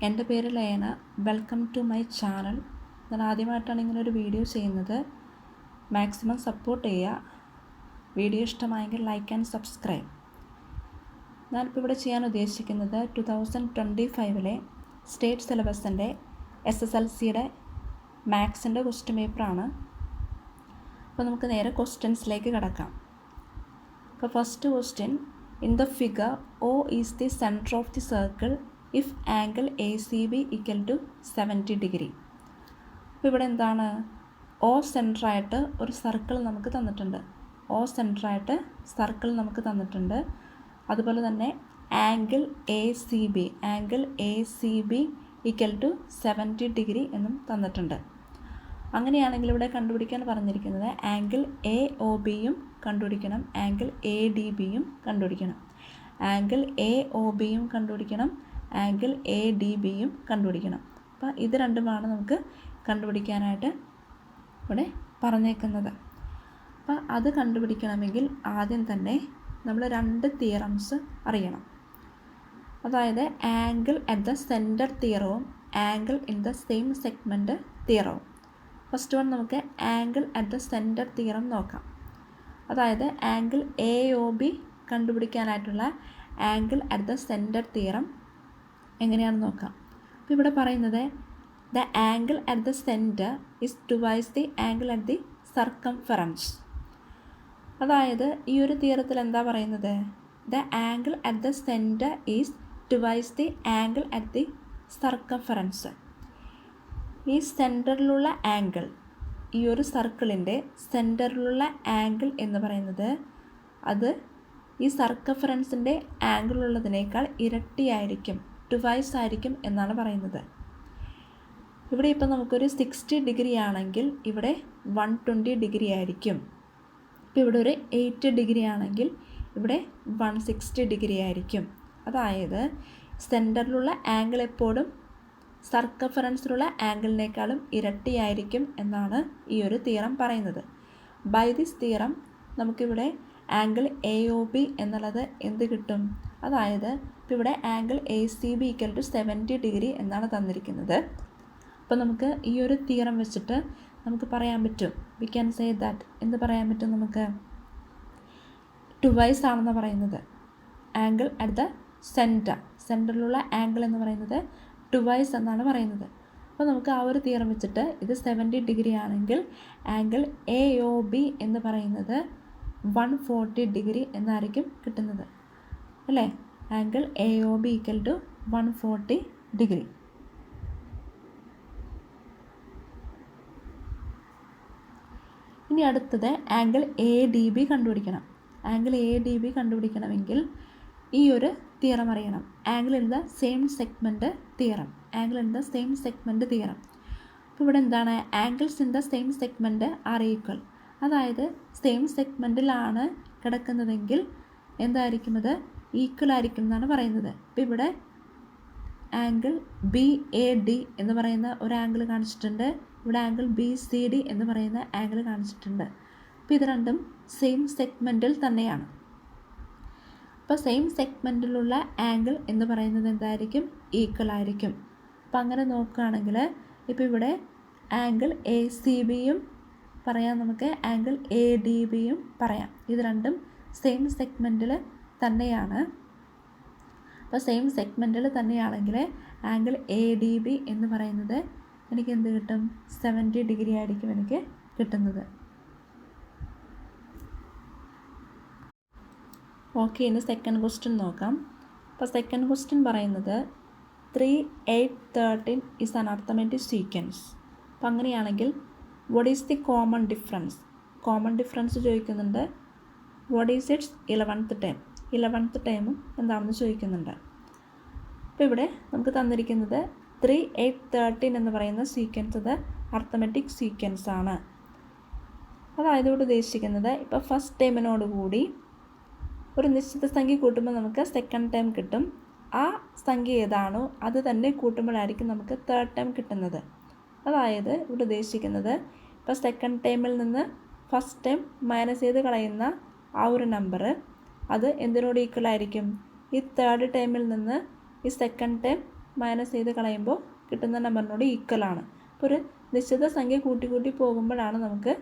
എൻ്റെ പേര് Layana. Welcome to my channel. ഞാൻ ആദ്യമായിട്ടാണ് ഇങ്ങനെ ഒരു വീഡിയോ ചെയ്യുന്നത്. മാക്സിമം സപ്പോർട്ട് ചെയ്യുക. വീഡിയോ ഇഷ്ടമായെങ്കിൽ ലൈക്ക് ആൻഡ് സബ്സ്ക്രൈബ്. ഞാനിപ്പോൾ ഇവിടെ ചെയ്യാൻ ഉദ്ദേശിക്കുന്നത് 2025 സ്റ്റേറ്റ് സിലബസിൻ്റെ SSLCയുടെ മാത്സിൻ്റെ ക്വസ്റ്റ്യൻ പേപ്പറാണ്. അപ്പോൾ നമുക്ക് നേരെ ക്വസ്റ്റ്യൻസിലേക്ക് കിടക്കാം. അപ്പോൾ first question, in the figure O is the centre of the circle if angle ACB equal to 70 degree. അപ്പോൾ ഇവിടെ എന്താണ്, O സെൻറ്ററായിട്ട് ഒരു സർക്കിൾ നമുക്ക് തന്നിട്ടുണ്ട്. O സെൻറ്ററായിട്ട് സർക്കിൾ നമുക്ക് തന്നിട്ടുണ്ട്. അതുപോലെ തന്നെ angle ACB equal to 70 degree എന്നും തന്നിട്ടുണ്ട്. അങ്ങനെയാണെങ്കിൽ ഇവിടെ കണ്ടുപിടിക്കാൻ പറഞ്ഞിരിക്കുന്നത് ആംഗിൾ AOBയും കണ്ടുപിടിക്കണം, ആംഗിൾ ADBയും കണ്ടുപിടിക്കണം. ആംഗിൾ AOBയും കണ്ടുപിടിക്കണം, ആംഗിൾ ADBയും കണ്ടുപിടിക്കണം. അപ്പോൾ ഇത് രണ്ടുമാണ് നമുക്ക് കണ്ടുപിടിക്കാനായിട്ട് ഇവിടെ പറഞ്ഞേക്കുന്നത്. അപ്പോൾ അത് കണ്ടുപിടിക്കണമെങ്കിൽ ആദ്യം തന്നെ നമ്മൾ 2 തിയറംസ് അറിയണം. അതായത് ആംഗിൾ അറ്റ് ദ സെൻറ്റർ തിയറവും angle in the same segment തിയറവും. ഫസ്റ്റ് വൺ നമുക്ക് angle at the centre theorem നോക്കാം. അതായത് ആംഗിൾ AOB കണ്ടുപിടിക്കാനായിട്ടുള്ള angle at the centre theorem എങ്ങനെയാണെന്ന് നോക്കാം. അപ്പോൾ ഇവിടെ പറയുന്നത് the angle at the centre is twice the angle at the circumference. അതായത് ഈ ഒരു തിയറത്തിൽ എന്താ പറയുന്നത്, the angle at the centre is twice the angle at the circumference. ഈ സെൻറ്ററിലുള്ള ആംഗിൾ, ഈ ഒരു സർക്കിളിൻ്റെ സെൻറ്ററിലുള്ള ആംഗിൾ എന്ന് പറയുന്നത് അത് ഈ സർക്കംഫറൻസിൻ്റെ ആംഗിൾ ഉള്ളതിനേക്കാൾ ഇരട്ടിയായിരിക്കും, ടുവൈസ് ആയിരിക്കും എന്നാണ് പറയുന്നത്. ഇവിടെ ഇപ്പം നമുക്കൊരു 60 ഡിഗ്രി ആണെങ്കിൽ ഇവിടെ 120 ഡിഗ്രി ആയിരിക്കും. ഇപ്പോൾ ഇവിടെ ഒരു 8 ഡിഗ്രി ആണെങ്കിൽ ഇവിടെ 160 ഡിഗ്രി ആയിരിക്കും. അതായത് സെൻറ്ററിലുള്ള ആംഗിൾ എപ്പോഴും സർക്കംഫറൻസിലുള്ള ആംഗിളിനേക്കാളും ഇരട്ടിയായിരിക്കും എന്നാണ് ഈ ഒരു തിയറം പറയുന്നത്. ബൈ ദിസ് തിയറം നമുക്കിവിടെ ആംഗിൾ AOB എന്നുള്ളത് എന്ത് കിട്ടും, അതായത് ഇപ്പോൾ ഇവിടെ angle ACB equal to 70 degree എന്നാണ് തന്നിരിക്കുന്നത്. അപ്പോൾ നമുക്ക് ഈ ഒരു തിയറം വെച്ചിട്ട് നമുക്ക് പറയാൻ പറ്റും, വി ക്യാൻ സേ ദാറ്റ്, എന്ത് പറയാൻ പറ്റും, നമുക്ക് ടുവൈസ് ആണെന്ന് പറയുന്നത്. ആംഗിൾ അറ്റ് ദ സെൻറ്ററിലുള്ള ആംഗിൾ എന്ന് പറയുന്നത് ടുവൈസ് എന്നാണ് പറയുന്നത്. അപ്പോൾ നമുക്ക് ആ ഒരു തിയറം വെച്ചിട്ട് ഇത് 70 ഡിഗ്രി ആണെങ്കിൽ ആംഗിൾ AOB എന്ന് പറയുന്നത് 140 ഡിഗ്രി എന്നായിരിക്കും കിട്ടുന്നത്, അല്ലേ? Angle AOB equal to 140 degree. ഇനി അടുത്തത് ആംഗിൾ ADB കണ്ടുപിടിക്കണം. ആംഗിൾ ADB കണ്ടുപിടിക്കണമെങ്കിൽ ഈ ഒരു തിയറം അറിയണം, angle in the same segment theorem. Angle in the same segment theorem. അപ്പോൾ ഇവിടെ എന്താണ്, angles in the same segment are equal. അതായത് സെയിം സെഗ്മെൻറ്റിലാണ് കിടക്കുന്നതെങ്കിൽ എന്തായിരിക്കും, അത് ഈക്വൽ ആയിരിക്കും എന്നാണ് പറയുന്നത്. അപ്പോൾ ഇവിടെ ആംഗിൾ BAD എന്ന് പറയുന്ന ഒരു ആംഗിൾ കാണിച്ചിട്ടുണ്ട്, ഇവിടെ ആംഗിൾ BCD എന്ന് പറയുന്ന ആംഗിൾ കാണിച്ചിട്ടുണ്ട്. അപ്പോൾ ഇത് രണ്ടും സെയിം സെഗ്മെൻറ്റിൽ തന്നെയാണ്. അപ്പോൾ സെയിം സെഗ്മെൻറ്റിലുള്ള ആംഗിൾ എന്ന് പറയുന്നത് എന്തായിരിക്കും, ഈക്വൽ ആയിരിക്കും. അപ്പോൾ അങ്ങനെ നോക്കുകയാണെങ്കിൽ ഇപ്പോൾ ഇവിടെ ആംഗിൾ ACBയും പറയാം, നമുക്ക് ആംഗിൾ ADBയും പറയാം. ഇത് രണ്ടും സെയിം സെഗ്മെൻറ്റിൽ തന്നെയാണ്. അപ്പോൾ സെയിം സെഗ്മെൻറ്റിൽ തന്നെയാണെങ്കിൽ ആംഗിൾ ADB എന്ന് പറയുന്നത് എനിക്ക് എന്ത് കിട്ടും, 70 ഡിഗ്രി ആയിരിക്കും എനിക്ക് കിട്ടുന്നത്. ഓക്കെ, ഇനി സെക്കൻഡ് ക്വസ്റ്റ്യൻ നോക്കാം. അപ്പോൾ സെക്കൻഡ് ക്വസ്റ്റ്യൻ പറയുന്നത് 3, 8, 13 ഈസ് ആൻ അർത്തമെറ്റിക് സീക്വൻസ്. അപ്പോൾ അങ്ങനെയാണെങ്കിൽ what is the common difference? Common difference ചോദിക്കുന്നുണ്ട്. What is its 11th term? 11th ടേമും എന്താണെന്ന് ചോദിക്കുന്നുണ്ട്. അപ്പോൾ ഇവിടെ നമുക്ക് തന്നിരിക്കുന്നത് 3, 8, 13 എന്ന് പറയുന്ന സീക്വൻസ് അത് അർത്തമെറ്റിക് സീക്വൻസ് ആണ്. അതായത് ഇവിടെ ഉദ്ദേശിക്കുന്നത് ഇപ്പോൾ ഫസ്റ്റ് ടേമിനോടുകൂടി ഒരു നിശ്ചിത സംഖ്യ കൂട്ടുമ്പോൾ നമുക്ക് സെക്കൻഡ് ടേം കിട്ടും. ആ സംഖ്യ ഏതാണോ അത് തന്നെ കൂട്ടുമ്പോഴായിരിക്കും നമുക്ക് തേർഡ് ടേം കിട്ടുന്നത്. അതായത് ഇവിടെ ഉദ്ദേശിക്കുന്നത് ഇപ്പോൾ സെക്കൻഡ് ടേമിൽ നിന്ന് ഫസ്റ്റ് ടേം മൈനസ് ചെയ്ത് കളയുന്ന ആ ഒരു നമ്പർ അത് എന്തിനോട് ഈക്വൽ ആയിരിക്കും, ഈ തേർഡ് ടേമിൽ നിന്ന് ഈ സെക്കൻഡ് ടേം മൈനസ് ചെയ്ത് കളയുമ്പോൾ കിട്ടുന്ന നമ്പറിനോട് ഈക്വലാണ്. അപ്പോൾ ഒരു നിശ്ചിത സംഖ്യ കൂട്ടി കൂട്ടി പോകുമ്പോഴാണ് നമുക്ക്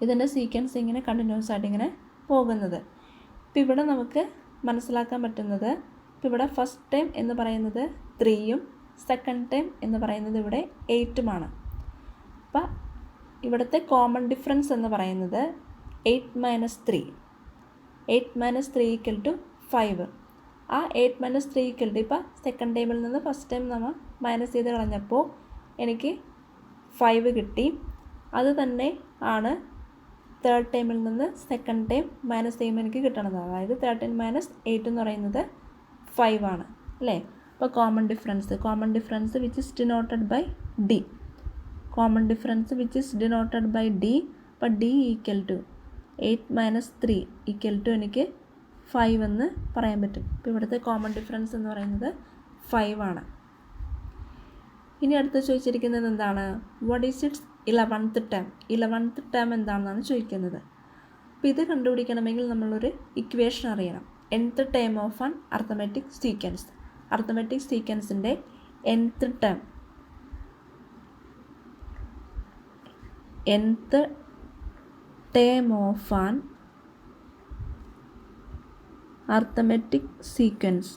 ഇതിൻ്റെ സീക്വൻസ് ഇങ്ങനെ കണ്ടിന്യൂസ് ആയിട്ട് ഇങ്ങനെ പോകുന്നത്. ഇപ്പോൾ ഇവിടെ നമുക്ക് മനസ്സിലാക്കാൻ പറ്റുന്നത്, ഇപ്പോൾ ഇവിടെ ഫസ്റ്റ് ടൈം എന്ന് പറയുന്നത് 3യും സെക്കൻഡ് ടൈം എന്ന് പറയുന്നത് ഇവിടെ 8ഉമാണ്. അപ്പോൾ ഇവിടുത്തെ കോമൺ ഡിഫറൻസ് എന്ന് പറയുന്നത് 8 - 3. 8 - 3 = 5. ആ 8 - 3 = ഇപ്പോൾ സെക്കൻഡ് ടൈമിൽ നിന്ന് ഫസ്റ്റ് ടൈം നമ്മൾ മൈനസ് ചെയ്ത് കളഞ്ഞപ്പോൾ എനിക്ക് 5 കിട്ടി. അത് തന്നെ ആണ് തേർഡ് ടൈമിൽ നിന്ന് സെക്കൻഡ് ടൈം മൈനസ് ചെയ്യുമ്പോൾ എനിക്ക് കിട്ടണത്. അതായത് 13 - 8 എന്ന് പറയുന്നത് 5 ആണ് അല്ലേ. അപ്പോൾ common difference which is denoted by D. Common difference which is denoted by D. അപ്പോൾ ഡി = 8 - 3 = എനിക്ക് 5 എന്ന് പറയാൻ പറ്റും. ഇപ്പോൾ ഇവിടുത്തെ കോമൺ ഡിഫറൻസ് എന്ന് പറയുന്നത് 5 ആണ്. ഇനി അടുത്ത് ചോദിച്ചിരിക്കുന്നത് എന്താണ്? What is its 11th term. 11th term എന്താണെന്നാണ് ചോദിക്കുന്നത്. അപ്പോൾ ഇത് കണ്ടുപിടിക്കണമെങ്കിൽ നമ്മളൊരു ഇക്വേഷൻ അറിയണം. nth term of an arithmetic sequence. Arithmetic സീക്വൻസിൻ്റെ nth term. nth term of an arithmetic sequence.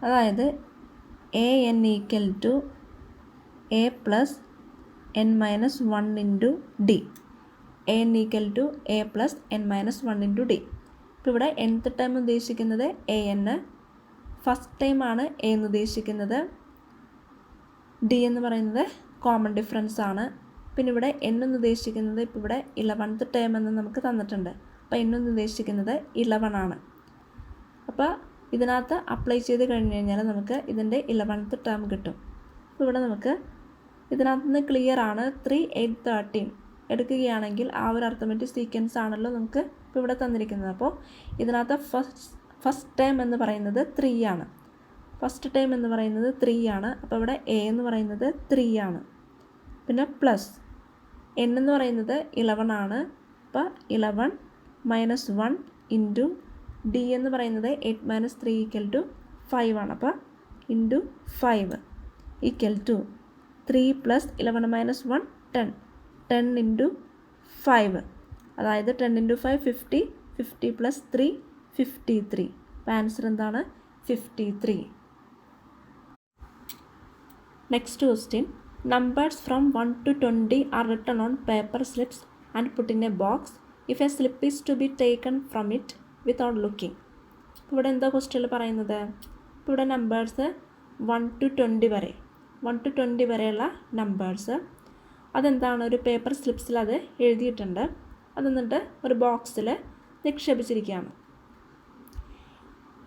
അതായത് an = a + n - 1 × d. an = a + n - 1 × d. ഇപ്പോൾ ഇവിടെ nth ടൈം ഉദ്ദേശിക്കുന്നത് an, ഫസ്റ്റ് ടൈമാണ് a എന്ന് ഉദ്ദേശിക്കുന്നത്. d എന്ന് പറയുന്നത് കോമൺ ഡിഫറൻസ് ആണ്. പിന്നെ ഇവിടെ n എന്ന് ഉദ്ദേശിക്കുന്നത് ഇപ്പോൾ ഇവിടെ 11th ടൈം എന്ന് നമുക്ക് തന്നിട്ടുണ്ട്. അപ്പോൾ n എന്ന് ഉദ്ദേശിക്കുന്നത് 11 ആണ്. അപ്പോൾ ഇതിനകത്ത് അപ്ലൈ ചെയ്ത് കഴിഞ്ഞ് കഴിഞ്ഞാൽ നമുക്ക് ഇതിൻ്റെ 11th ടേം കിട്ടും. അപ്പോൾ ഇവിടെ നമുക്ക് ഇതിനകത്ത് നിന്ന് ക്ലിയർ ആണ്. 3, 8, 13 എടുക്കുകയാണെങ്കിൽ ആ ഒരു അർത്തമെറ്റിക് സീക്വൻസ് ആണല്ലോ നമുക്ക് ഇപ്പോൾ ഇവിടെ തന്നിരിക്കുന്നത്. അപ്പോൾ ഇതിനകത്ത് ഫസ്റ്റ് ടൈം എന്ന് പറയുന്നത് 3 ആണ്. ഫസ്റ്റ് ടൈം എന്ന് പറയുന്നത് 3 ആണ്. അപ്പോൾ ഇവിടെ a എന്ന് പറയുന്നത് 3 ആണ്. പിന്നെ പ്ലസ് n എന്ന് പറയുന്നത് 11 ആണ്. അപ്പോൾ 11 - 1 × d എന്ന് പറയുന്നത് 8 - 3 = 5 ആണ്. അപ്പോൾ × 5 = 3 + 11 - 1 10. 10 × 5 അതായത് 10 × 5 50. 50 + 3 53. അപ്പോൾ ആൻസർ എന്താണ്? 53. Next question. Numbers from 1 to 20 are written on paper slips and put in a box. If a slip is to be taken from it without looking. ഇവിടെ എന്താ ക്വസ്റ്റ്യനിൽ പറയുന്നത്? ഇവിടെ നമ്പേഴ്സ് 1 to 20 വരെ 1 to 20 വരെയുള്ള നമ്പേഴ്സ് അതെന്താണ് ഒരു പേപ്പർ സ്ലിപ്സിൽ അത് എഴുതിയിട്ടുണ്ട്. അത് എന്നിട്ട് ഒരു ബോക്സിൽ നിക്ഷേപിച്ചിരിക്കുകയാണ്.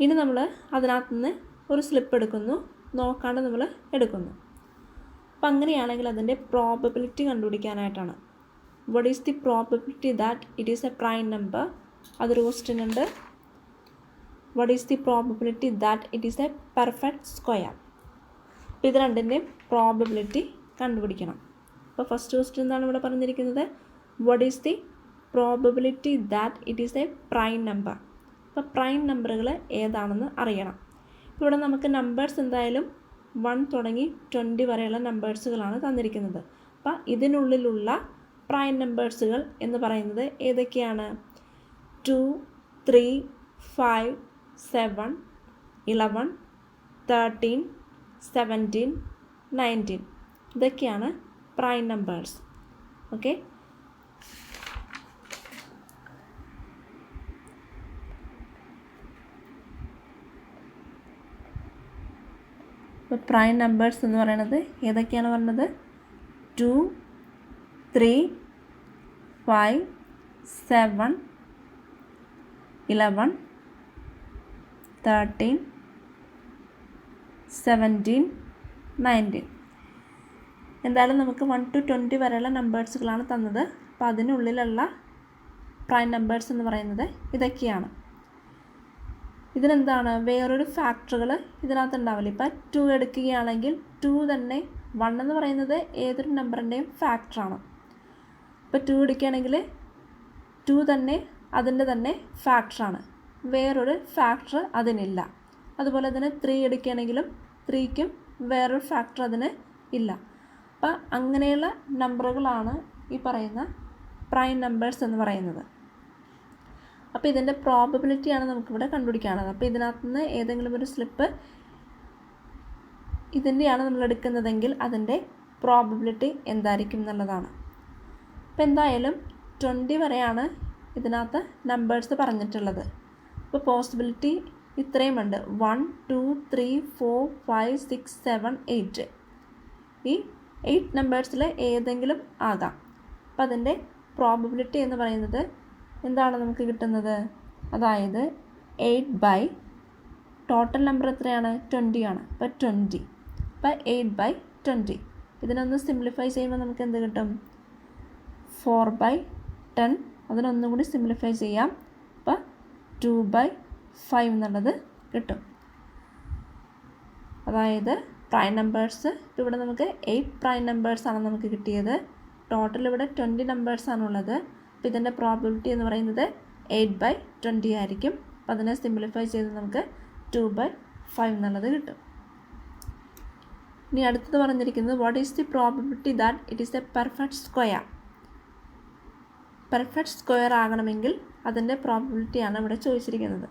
ഇനി നമ്മൾ അതിനകത്ത് നിന്ന് ഒരു സ്ലിപ്പ് എടുക്കുന്നു, നോക്കാണ്ട് നമ്മൾ എടുക്കുന്നു. അപ്പം അങ്ങനെയാണെങ്കിൽ അതിൻ്റെ പ്രോബബിലിറ്റി കണ്ടുപിടിക്കാനായിട്ടാണ്. What is the probability that it is a prime number? അതൊരു ക്വസ്റ്റ്യൻ ഉണ്ട്. What is the probability that it is a perfect square? അപ്പോൾ ഇത് രണ്ടിൻ്റെയും പ്രോബബിലിറ്റി കണ്ടുപിടിക്കണം. അപ്പോൾ ഫസ്റ്റ് ക്വസ്റ്റ്യൻ എന്താണ് ഇവിടെ പറഞ്ഞിരിക്കുന്നത്? What is the probability that it is a prime number? അപ്പോൾ പ്രൈം നമ്പറുകൾ ഏതാണെന്ന് അറിയണം. ഇവിടെ നമുക്ക് നമ്പേഴ്സ് എന്തായാലും 1 തുടങ്ങി 20 വരെയുള്ള നമ്പേഴ്സുകളാണ് തന്നിരിക്കുന്നത്. അപ്പോൾ ഇതിനുള്ളിലുള്ള പ്രൈം നമ്പേഴ്സുകൾ എന്ന് പറയുന്നത് ഏതൊക്കെയാണ്? 2, 3, 5, 7, 11, 13, 17, 19. ഇതൊക്കെയാണ് പ്രൈം നമ്പേഴ്സ്. ഓക്കെ. ഇപ്പോൾ പ്രൈം നമ്പേഴ്സ് എന്ന് പറയുന്നത് ഏതൊക്കെയാണ് പറഞ്ഞത്? 2, 3, 5, 7, 11, 13, 17, 19. എന്തായാലും നമുക്ക് 1 to 20 വരെയുള്ള നമ്പേഴ്സുകളാണ് തന്നത്. അപ്പോൾ അതിനുള്ളിലുള്ള പ്രൈം നമ്പേഴ്സ് എന്ന് പറയുന്നത് ഇതൊക്കെയാണ്. ഇതിനെന്താണ് വേറൊരു ഫാക്ടറുകൾ ഇതിനകത്ത് ഉണ്ടാവില്ല. ഇപ്പോൾ 2 എടുക്കുകയാണെങ്കിൽ 2 തന്നെ 1 എന്ന് പറയുന്നത് ഏതൊരു നമ്പറിൻ്റെയും ഫാക്ടറാണ്. ഇപ്പോൾ 2 എടുക്കുകയാണെങ്കിൽ 2 തന്നെ അതിൻ്റെ തന്നെ ഫാക്ടറാണ്, വേറൊരു ഫാക്ടർ അതിനില്ല. അതുപോലെ തന്നെ 3 എടുക്കുകയാണെങ്കിലും 3ക്കും വേറൊരു ഫാക്ടർ അതിന് ഇല്ല. അപ്പം അങ്ങനെയുള്ള നമ്പറുകളാണ് ഈ പറയുന്ന പ്രൈം നമ്പേഴ്സ് എന്ന് പറയുന്നത്. അപ്പോൾ ഇതിൻ്റെ പ്രോബബിലിറ്റിയാണ് നമുക്കിവിടെ കണ്ടുപിടിക്കാനുള്ളത്. അപ്പോൾ ഇതിനകത്ത് നിന്ന് ഏതെങ്കിലും ഒരു സ്ലിപ്പ് ഇതിൻ്റെയാണ് നമ്മൾ എടുക്കുന്നതെങ്കിൽ അതിൻ്റെ പ്രോബബിലിറ്റി എന്തായിരിക്കും എന്നുള്ളതാണ്. അപ്പോൾ എന്തായാലും 20 വരെയാണ് ഇതിനകത്ത് നമ്പേഴ്സ് പറഞ്ഞിട്ടുള്ളത്. അപ്പോൾ പോസിബിലിറ്റി ഇത്രയുമുണ്ട്, 1 2 3 4 5 6 7 8. ഈ 8 നമ്പേഴ്സിൽ ഏതെങ്കിലും ആകാം. അപ്പോൾ അതിൻ്റെ പ്രോബബിലിറ്റി എന്ന് പറയുന്നത് എന്താണ് നമുക്ക് കിട്ടുന്നത്, അതായത് 8 ടോട്ടൽ നമ്പർ എത്രയാണ്, 20 ആണ്. അപ്പോൾ 20, അപ്പോൾ 8/20. ഇതിനൊന്ന് സിംപ്ലിഫൈ ചെയ്യുമ്പോൾ നമുക്ക് എന്ത് കിട്ടും, 4/10. അതിനൊന്നും കൂടി സിംപ്ലിഫൈ ചെയ്യാം, അപ്പോൾ 2/5 എന്നുള്ളത് കിട്ടും. അതായത് പ്രൈം നമ്പേഴ്സ് ഇവിടെ നമുക്ക് 8 പ്രൈം നമ്പേഴ്സാണ് നമുക്ക് കിട്ടിയത്. ടോട്ടൽ ഇവിടെ 20 നമ്പേഴ്സാണുള്ളത്. അപ്പോൾ ഇതിൻ്റെ പ്രോബബിലിറ്റി എന്ന് പറയുന്നത് 8/20 ആയിരിക്കും. അപ്പോൾ അതിനെ സിംപ്ലിഫൈ ചെയ്ത് നമുക്ക് 2/5 എന്നുള്ളത് കിട്ടും. ഇനി അടുത്തത് പറഞ്ഞിരിക്കുന്നത് what is the probability that it is a perfect square. Perfect square ആകണമെങ്കിൽ അതിൻ്റെ പ്രോബബിലിറ്റിയാണ് ഇവിടെ ചോദിച്ചിരിക്കുന്നത്.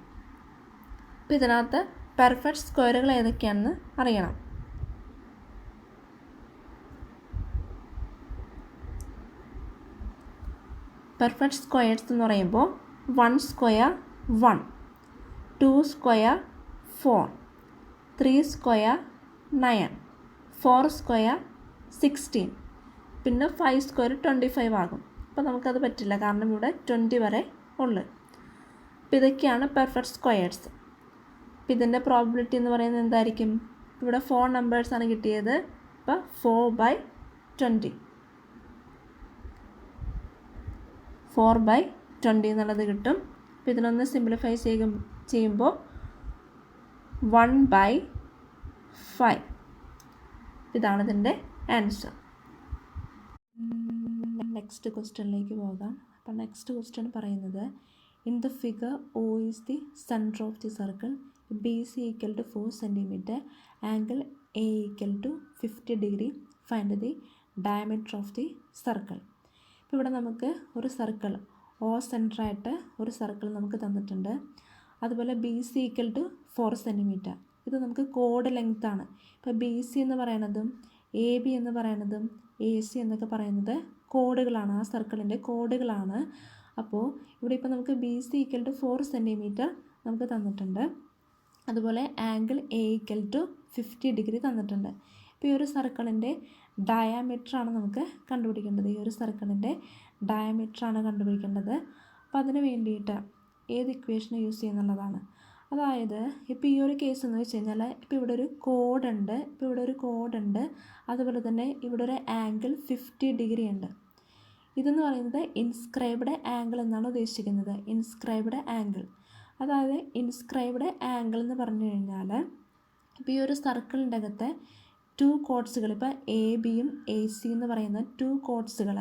അപ്പോൾ ഇതിനകത്ത് പെർഫെക്റ്റ് സ്ക്വയറുകൾ ഏതൊക്കെയാണെന്ന് അറിയണം. പെർഫെക്റ്റ് സ്ക്വയേഴ്സ് എന്ന് പറയുമ്പോൾ 1 സ്ക്വയർ 1, 2 സ്ക്വയർ 4, 3 സ്ക്വയർ 9, 4 സ്ക്വയർ 16, പിന്നെ 5 സ്ക്വയർ 25 ആകും. അപ്പോൾ നമുക്കത് പറ്റില്ല, കാരണം ഇവിടെ 20 വരെ ഉള്ളു. അപ്പോൾ ഇതൊക്കെയാണ് പെർഫെക്റ്റ് സ്ക്വയേഴ്സ്. അപ്പോൾ ഇതിൻ്റെ പ്രോബബിലിറ്റി എന്ന് പറയുന്നത് എന്തായിരിക്കും, ഇവിടെ 4 നമ്പേഴ്സാണ് കിട്ടിയത്. അപ്പോൾ 4/20, 4/20 എന്നുള്ളത് കിട്ടും. അപ്പോൾ ഇതിനൊന്ന് സിംപ്ലിഫൈ ചെയ്യുമ്പോൾ 1/5. ഇതാണ് ഇതിൻ്റെ ആൻസർ. നെക്സ്റ്റ് ക്വസ്റ്റ്യനിലേക്ക് പോകാം. അപ്പോൾ നെക്സ്റ്റ് ക്വസ്റ്റ്യൻ പറയുന്നത് in the figure O is the centre of the circle, BC = 4 cm, angle A = 50 degree, find the diameter of the circle. ഇപ്പോൾ ഇവിടെ നമുക്ക് ഒരു സർക്കിൾ O സെൻറ്ററായിട്ട് ഒരു സർക്കിൾ നമുക്ക് തന്നിട്ടുണ്ട്. അതുപോലെ BC = 4 cm. ഇത് നമുക്ക് കോഡ് ലെങ്ത്താണ്. ഇപ്പോൾ BC എന്ന് പറയുന്നതും AB എന്ന് പറയുന്നതും AC എന്നൊക്കെ പറയുന്നത് കോഡുകളാണ്, ആ സർക്കിളിൻ്റെ കോഡുകളാണ്. അപ്പോൾ ഇവിടെ ഇപ്പോൾ നമുക്ക് BC = 4 cm നമുക്ക് തന്നിട്ടുണ്ട്. അതുപോലെ ആംഗിൾ A = 50 degree തന്നിട്ടുണ്ട്. ഇപ്പോൾ ഈ ഒരു സർക്കിളിൻ്റെ ഡയാമീറ്ററാണ് നമുക്ക് കണ്ടുപിടിക്കേണ്ടത്. ഈ ഒരു സർക്കിളിൻ്റെ ഡയാമീറ്ററാണ് കണ്ടുപിടിക്കേണ്ടത്. അപ്പോൾ അതിന് വേണ്ടിയിട്ട് ഏത് ഇക്വേഷൻ യൂസ് ചെയ്യുന്നുള്ളതാണ്. അതായത് ഇപ്പോൾ ഈ ഒരു കേസ് എന്ന് വെച്ച് കഴിഞ്ഞാൽ ഇപ്പോൾ ഇവിടെ ഒരു കോഡുണ്ട്, അതുപോലെ തന്നെ ഇവിടെ ഒരു ആംഗിൾ 50 degree ഉണ്ട്. ഇതെന്ന് പറയുന്നത് ഇൻസ്ക്രൈബ്ഡ് ആംഗിൾ എന്നാണ് ഉദ്ദേശിക്കുന്നത്. ഇൻസ്ക്രൈബ്ഡ് ആംഗിൾ, അതായത് ഇൻസ്ക്രൈബ്ഡ് ആംഗിൾ എന്ന് പറഞ്ഞു കഴിഞ്ഞാൽ ഇപ്പോൾ ഈ ഒരു സർക്കിളിൻ്റെ അകത്തെ 2 കോഡ്സുകൾ, ഇപ്പോൾ ABയും AC എന്ന് പറയുന്ന 2 കോഡ്സുകൾ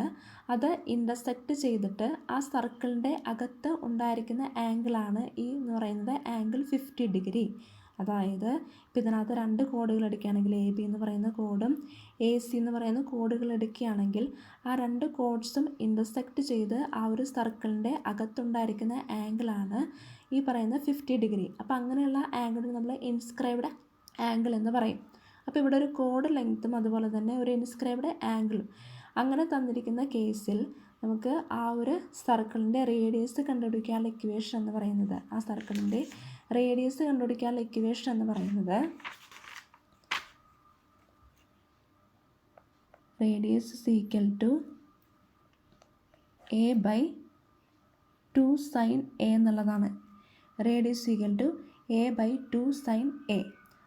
അത് ഇൻ്റർസെക്റ്റ് ചെയ്തിട്ട് ആ സർക്കിളിൻ്റെ അകത്ത് ഉണ്ടായിരിക്കുന്ന ആംഗിളാണ് ഈ എന്ന് പറയുന്നത് ആംഗിൾ 50 degree. അതായത് ഇപ്പോൾ ഇതിനകത്ത് 2 കോഡുകൾ എടുക്കുകയാണെങ്കിൽ AB എന്ന് പറയുന്ന കോഡും AC എന്ന് പറയുന്ന കോഡുകൾ എടുക്കുകയാണെങ്കിൽ ആ 2 കോഡ്സും ഇൻ്റർസെക്റ്റ് ചെയ്ത് ആ ഒരു സർക്കിളിൻ്റെ അകത്തുണ്ടായിരിക്കുന്ന ആംഗിളാണ് ഈ പറയുന്ന 50 degree. അപ്പോൾ അങ്ങനെയുള്ള ആംഗിൾ നമ്മൾ ഇൻസ്ക്രൈബ്ഡ് ആംഗിൾ എന്ന് പറയും. അപ്പോൾ ഇവിടെ ഒരു കോഡ് ലെങ്ത്തും അതുപോലെ തന്നെ ഒരു ഇൻസ്ക്രൈബ്ഡ് ആംഗിളും അങ്ങനെ തന്നിരിക്കുന്ന കേസിൽ നമുക്ക് ആ ഒരു സർക്കിളിൻ്റെ റേഡിയസ് കണ്ടുപിടിക്കാനുള്ള ഇക്വേഷൻ എന്ന് പറയുന്നത്, ആ സർക്കിളിൻ്റെ റേഡിയസ് കണ്ടുപിടിക്കാനുള്ള ഇക്വേഷൻ എന്ന് പറയുന്നത് റേഡിയസ് = A/2 sin A എന്നുള്ളതാണ്. Radius = A/2 sin A.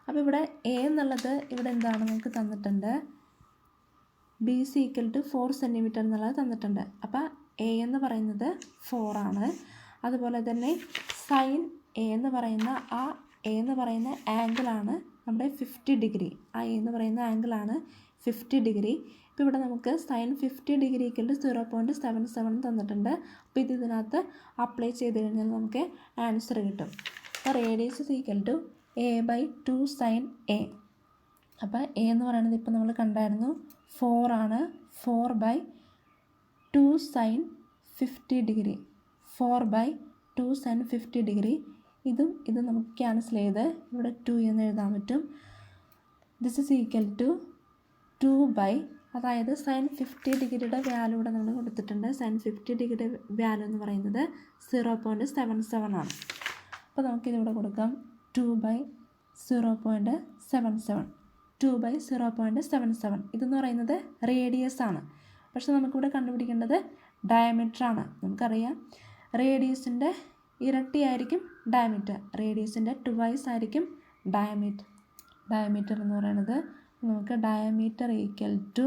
അപ്പോൾ ഇവിടെ A എന്നുള്ളത് ഇവിടെ എന്താണ് നമുക്ക് തന്നിട്ടുണ്ട്, BC = 4 cm എന്നുള്ളത് തന്നിട്ടുണ്ട്. അപ്പോൾ A എന്ന് പറയുന്നത് 4 ആണ്. അതുപോലെ തന്നെ സൈൻ A എന്ന് പറയുന്ന ആ A എന്ന് പറയുന്ന ആംഗിളാണ് നമ്മുടെ 50 degree. ആ A എന്ന് പറയുന്ന ആംഗിളാണ് 50 degree. അപ്പോൾ ഇവിടെ നമുക്ക് sin 50 ഡിഗ്രി ഈക്വൽ ടു 0.77 തന്നിട്ടുണ്ട്. അപ്പോൾ ഇതിനകത്ത് അപ്ലൈ ചെയ്ത് കഴിഞ്ഞാൽ നമുക്ക് ആൻസർ കിട്ടും. അപ്പോൾ radius is equal to a/2 sin a. അപ്പോൾ എ എന്ന് പറയുന്നത് ഇപ്പോൾ നമ്മൾ കണ്ടായിരുന്നു 4 ആണ്. 4/2 sin 50 ഡിഗ്രി. 4/2 sin 50 degree. ഇതും നമുക്ക് ക്യാൻസൽ ചെയ്ത് ഇവിടെ 2 എന്ന് എഴുതാൻ പറ്റും. ദിസ് ഇസ് ഈക്വൽ ടു 2 അതായത് sin 50 ഡിഗ്രിയുടെ വാല്യൂ ഇവിടെ നമ്മൾ കൊടുത്തിട്ടുണ്ട്. sin 50 ഡിഗ്രിയുടെ വാല്യൂ എന്ന് പറയുന്നത് 0.77 ആണ്. അപ്പോൾ നമുക്കിതിവിടെ കൊടുക്കാം 2/0.77. 2/0.77. ഇതെന്ന് പറയുന്നത് റേഡിയസ് ആണ്. പക്ഷെ നമുക്കിവിടെ കണ്ടുപിടിക്കേണ്ടത് ഡയമീറ്റർ ആണ്. നമുക്കറിയാം റേഡിയസിൻ്റെ ഇരട്ടിയായിരിക്കും ഡയമീറ്റർ. റേഡിയസിൻ്റെ 2x ആയിരിക്കും ഡയമീറ്റർ. ഡയമീറ്റർ എന്ന് പറയുന്നത് നമുക്ക് ഡയമീറ്റർ ഈക്വൽ ടു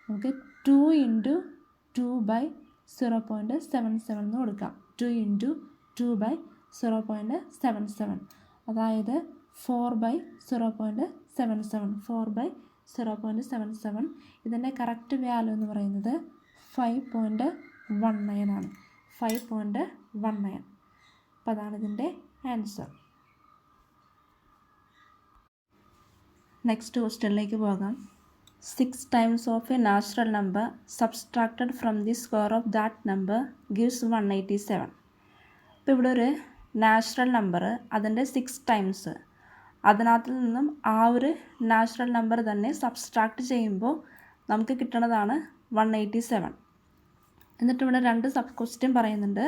നമുക്ക് 2 × 2/0.77 എന്ന് കൊടുക്കാം. 2 × 2/0.77 അതായത് 4/0.77. 4/0.77. ഇതിൻ്റെ കറക്റ്റ് വാല്യൂ എന്ന് പറയുന്നത് 5.19 ആണ്. 5.19. അപ്പോൾ അതാണ് ഇതിൻ്റെ ആൻസർ. നെക്സ്റ്റ് ക്വസ്റ്റ്യനിലേക്ക് പോകാം. 6 times of a natural number subtracted from the square of that number gives 187. ഇപ്പോൾ ഇവിടെ ഒരു നാച്ചുറൽ നമ്പർ അതിൻ്റെ 6 times അതിനകത്ത് നിന്നും ആ ഒരു നാച്ചുറൽ നമ്പർ തന്നെ സബ്സ്ട്രാക്ട് ചെയ്യുമ്പോൾ നമുക്ക് കിട്ടുന്നതാണ് 187. എന്നിട്ട് ഇവിടെ 2 സബ് ക്വസ്റ്റ്യൻ പറയുന്നുണ്ട്.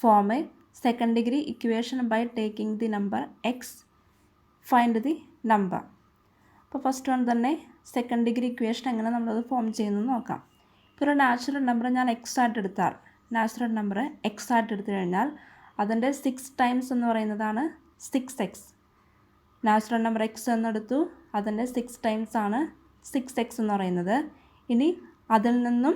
Form a second degree equation by taking the number X, find the number. അപ്പോൾ ഫസ്റ്റ് വൺ തന്നെ സെക്കൻഡ് ഡിഗ്രി ഇക്വേഷൻ എങ്ങനെ നമ്മളത് ഫോം ചെയ്യുന്നത് നോക്കാം. ഇപ്പോൾ ഒരു നാച്ചുറൽ നമ്പർ ഞാൻ എക്സ് ആയിട്ട് എടുത്താൽ എടുത്തു കഴിഞ്ഞാൽ അതിൻ്റെ 6 times എന്ന് പറയുന്നതാണ് 6x. നാച്ചുറൽ നമ്പർ എക്സ് എന്നെടുത്തു, അതിൻ്റെ 6 times ആണ് 6x എന്ന് പറയുന്നത്. ഇനി അതിൽ നിന്നും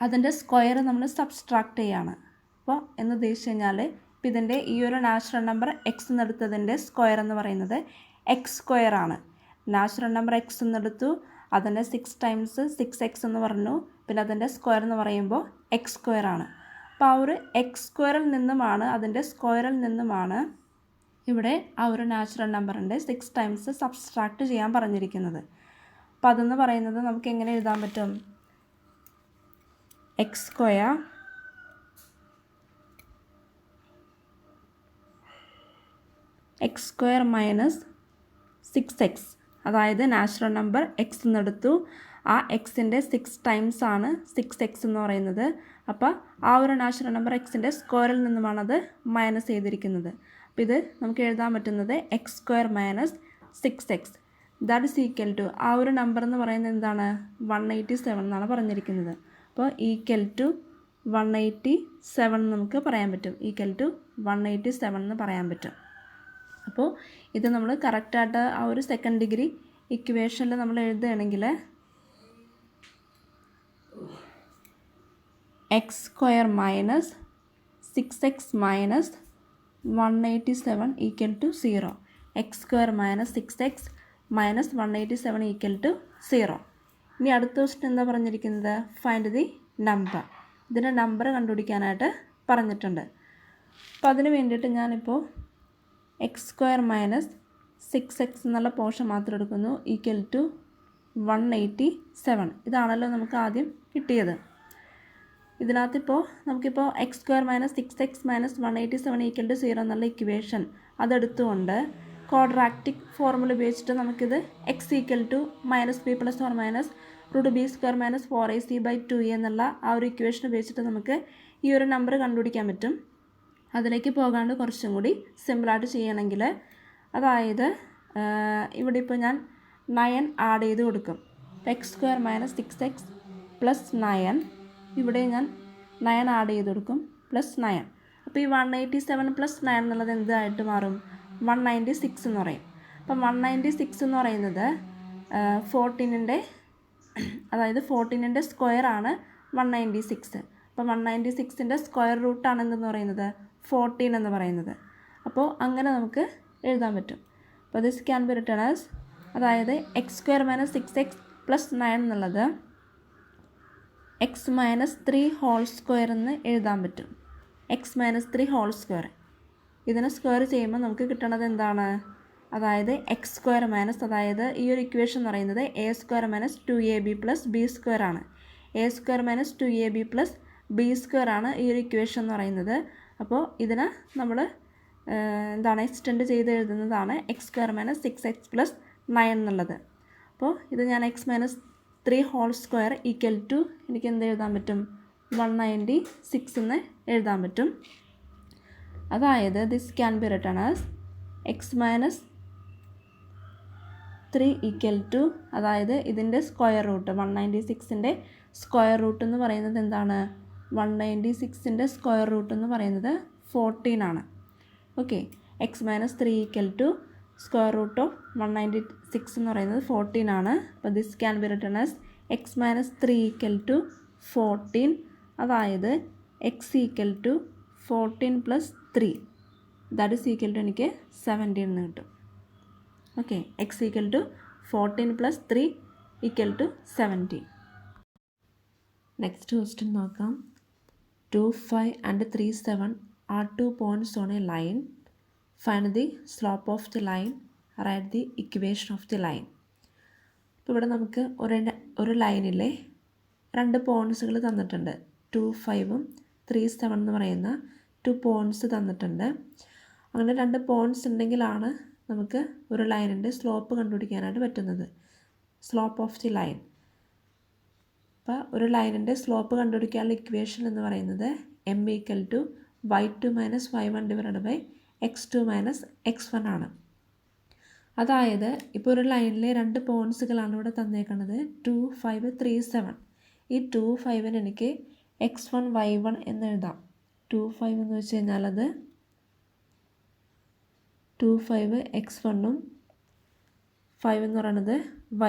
അതിൻ്റെ സ്ക്വയർ നമ്മൾ സബ്സ്ട്രാക്ട് ചെയ്യാണ്. അപ്പോൾ എന്ന് ഉദ്ദേശിച്ച് കഴിഞ്ഞാൽ ഇപ്പോൾ ഇതിൻ്റെ ഈ ഒരു നാച്ചുറൽ നമ്പർ എക്സ് എന്നെടുത്തതിൻ്റെ സ്ക്വയർ എന്ന് പറയുന്നത് എക്സ് സ്ക്വയർ ആണ്. നാച്ചുറൽ നമ്പർ എക്സ് എന്നെടുത്തു, അതിൻ്റെ 6 times 6x എന്ന് പറഞ്ഞു, പിന്നെ അതിൻ്റെ സ്ക്വയർ എന്ന് പറയുമ്പോൾ എക്സ് സ്ക്വയർ ആണ്. അപ്പോൾ ആ ഒരു എക്സ് സ്ക്വയറിൽ നിന്നുമാണ് അതിൻ്റെ സ്ക്വയറിൽ നിന്നുമാണ് ഇവിടെ ആ ഒരു നാച്ചുറൽ നമ്പറിൻ്റെ 6 times സബ്സ്ട്രാക്ട് ചെയ്യാൻ പറഞ്ഞിരിക്കുന്നത്. അപ്പോൾ അതെന്ന് പറയുന്നത് നമുക്ക് എങ്ങനെ എഴുതാൻ പറ്റും? X square minus 6x. അതായത് നാച്ചുറൽ നമ്പർ എക്സ് എന്നെടുത്തു, ആ എക്സിൻ്റെ 6 times ആണ് 6x എന്ന് പറയുന്നത്. അപ്പോൾ ആ ഒരു നാച്ചുറൽ നമ്പർ എക്സിൻ്റെ സ്ക്വയറിൽ നിന്നുമാണത് മൈനസ് ചെയ്തിരിക്കുന്നത്. അപ്പോൾ ഇത് നമുക്ക് എഴുതാൻ പറ്റുന്നത് X square minus 6x. That is equal to ആ ഒരു നമ്പർ എന്ന് പറയുന്നത് എന്താണ്? 187 എന്നാണ് പറഞ്ഞിരിക്കുന്നത്. അപ്പോൾ ഈക്വൽ ടു 187 നമുക്ക് പറയാൻ പറ്റും. ഈക്വൽ ടു 187 എന്ന് പറയാൻ പറ്റും. അപ്പോൾ ഇത് നമ്മൾ കറക്റ്റായിട്ട് ആ ഒരു സെക്കൻഡ് ഡിഗ്രി ഇക്വേഷനിൽ നമ്മൾ എഴുതുകയാണെങ്കിൽ X square minus 6x minus 187 equal to 0. X square minus 6x minus 187 equal to 0. ഇനി അടുത്ത ക്വസ്റ്റ്യൻ എന്താ പറഞ്ഞിരിക്കുന്നത്? Find the number. ഇതിൻ്റെ നമ്പർ കണ്ടുപിടിക്കാനായിട്ട് പറഞ്ഞിട്ടുണ്ട്. അപ്പോൾ അതിന് വേണ്ടിയിട്ട് ഞാനിപ്പോൾ എക്സ് സ്ക്വയർ മൈനസ് 6x എന്നുള്ള പോർഷൻ മാത്രം എടുക്കുന്നു. Equal to 187. ഇതാണല്ലോ നമുക്ക് ആദ്യം കിട്ടിയത്. ഇതിനകത്തിപ്പോൾ നമുക്കിപ്പോൾ X square minus 6x minus 187 equal to 0 എന്നുള്ള ഇക്വേഷൻ അതെടുത്തുകൊണ്ട് ക്വാഡ്രാറ്റിക് ഫോർമുല ഉപയോഗിച്ചിട്ട് നമുക്കിത് X equal to minus B plus or minus root B square minus 4ac/2a എന്നുള്ള ആ ഒരു ഇക്വേഷൻ ഉപയോഗിച്ചിട്ട് നമുക്ക് ഈ ഒരു നമ്പർ കണ്ടുപിടിക്കാൻ പറ്റും. അതിലേക്ക് പോകാണ്ട് കുറച്ചും കൂടി സിമ്പിളായിട്ട് ചെയ്യണമെങ്കിൽ, അതായത് ഇവിടെ ഇപ്പോൾ ഞാൻ 9 ആഡ് ചെയ്ത് കൊടുക്കും. X square minus 6x plus 9, ഇവിടെ ഞാൻ 9 ആഡ് ചെയ്ത് കൊടുക്കും പ്ലസ് 9. അപ്പോൾ ഈ 187 പ്ലസ് 9 എന്നുള്ളത് എന്തായിട്ട് മാറും? 196 എന്ന് പറയും. അപ്പം 196 എന്ന് പറയുന്നത് 14ൻ്റെ സ്ക്വയർ ആണ് 196. അപ്പോൾ 196ൻ്റെ സ്ക്വയർ റൂട്ടാണ് എന്തെന്ന് പറയുന്നത് 14 എന്ന് പറയുന്നത്. അപ്പോൾ അങ്ങനെ നമുക്ക് എഴുതാൻ പറ്റും. അപ്പോൾ this can be written as, അതായത് X square minus 6x plus 9 എന്നുള്ളത് എക്സ് മൈനസ് 3 ഹോൾ സ്ക്വയർ എന്ന് എഴുതാൻ പറ്റും. എക്സ് മൈനസ് 3 ഹോൾ സ്ക്വയർ ഇതിനെ സ്ക്വയർ ചെയ്യുമ്പോൾ നമുക്ക് കിട്ടണത് എന്താണ്? അതായത് എക്സ് സ്ക്വയർ മൈനസ്, അതായത് ഈ ഒരു ഇക്വേഷൻ എന്ന് പറയുന്നത് A square minus 2ab plus B square ആണ്. A square minus 2ab plus B square ആണ് ഈ ഒരു ഇക്വേഷൻ എന്ന് പറയുന്നത്. അപ്പോൾ ഇതിനെ നമ്മൾ എന്താണ് എക്സ്റ്റെൻഡ് ചെയ്ത് എഴുതുന്നതാണ് X square minus 6x plus 9 എന്നുള്ളത്. അപ്പോൾ ഇത് ഞാൻ X minus 3 whole square equal to എനിക്ക് എന്ത് എഴുതാൻ പറ്റും? 196 എന്ന് എഴുതാൻ പറ്റും. അതായത് this can be written as X minus 3 equal to, അതായത് ഇതിൻ്റെ സ്ക്വയർ റൂട്ട് 196ൻ്റെ സ്ക്വയർ റൂട്ട് എന്ന് പറയുന്നത് എന്താണ്? 196ൻ്റെ സ്ക്വയർ റൂട്ട് എന്ന് പറയുന്നത് 14 ആണ്. Okay, X minus 3 equal to square root of 196 എന്ന് പറയുന്നത് 14 ആണ്. അപ്പോൾ this can be written as X minus 3 equal to 14, അതായത് X equal to 14 plus 3 that is equal to എനിക്ക് 17 എന്ന് കിട്ടും. Okay, X equal to 14 plus 3 equal to 17. Next question നോക്കാം. 2, 5 and 3, 7 are 2 points on a line. Find the slope of the line. Write the equation of the line. ഇപ്പോൾ ഇവിടെ നമുക്ക് ഒരു ലൈനിലെ 2 പോയിൻറ്റ്സുകൾ തന്നിട്ടുണ്ട്. 2, 5ഉം 3, 7 എന്ന് പറയുന്ന 2 പോയിൻറ്റ്സ് തന്നിട്ടുണ്ട്. അങ്ങനെ 2 പോയിൻറ്റ്സ് ഉണ്ടെങ്കിലാണ് നമുക്ക് ഒരു ലൈനിൻ്റെ സ്ലോപ്പ് കണ്ടുപിടിക്കാനായിട്ട് പറ്റുന്നത്. Slope of the line. അപ്പോൾ ഒരു ലൈനിൻ്റെ സ്ലോപ്പ് കണ്ടുപിടിക്കാനുള്ള ഇക്വേഷൻ എന്ന് പറയുന്നത് m equal to y2 minus y1 divided by x2 minus x1 ആണ്. അതായത് ഇപ്പോൾ ഒരു ലൈനിലെ 2 പോയിൻറ്റ്സുകളാണ് ഇവിടെ തന്നേക്കുന്നത്. 2, 5, 3, 7. ഈ 2, 5ന് എനിക്ക് x1 y1 എന്ന് എഴുതാം. 2, 5 എന്ന് വെച്ച് കഴിഞ്ഞാൽ അത് 2, 5 x1ഉം 5 എന്ന് പറയുന്നത്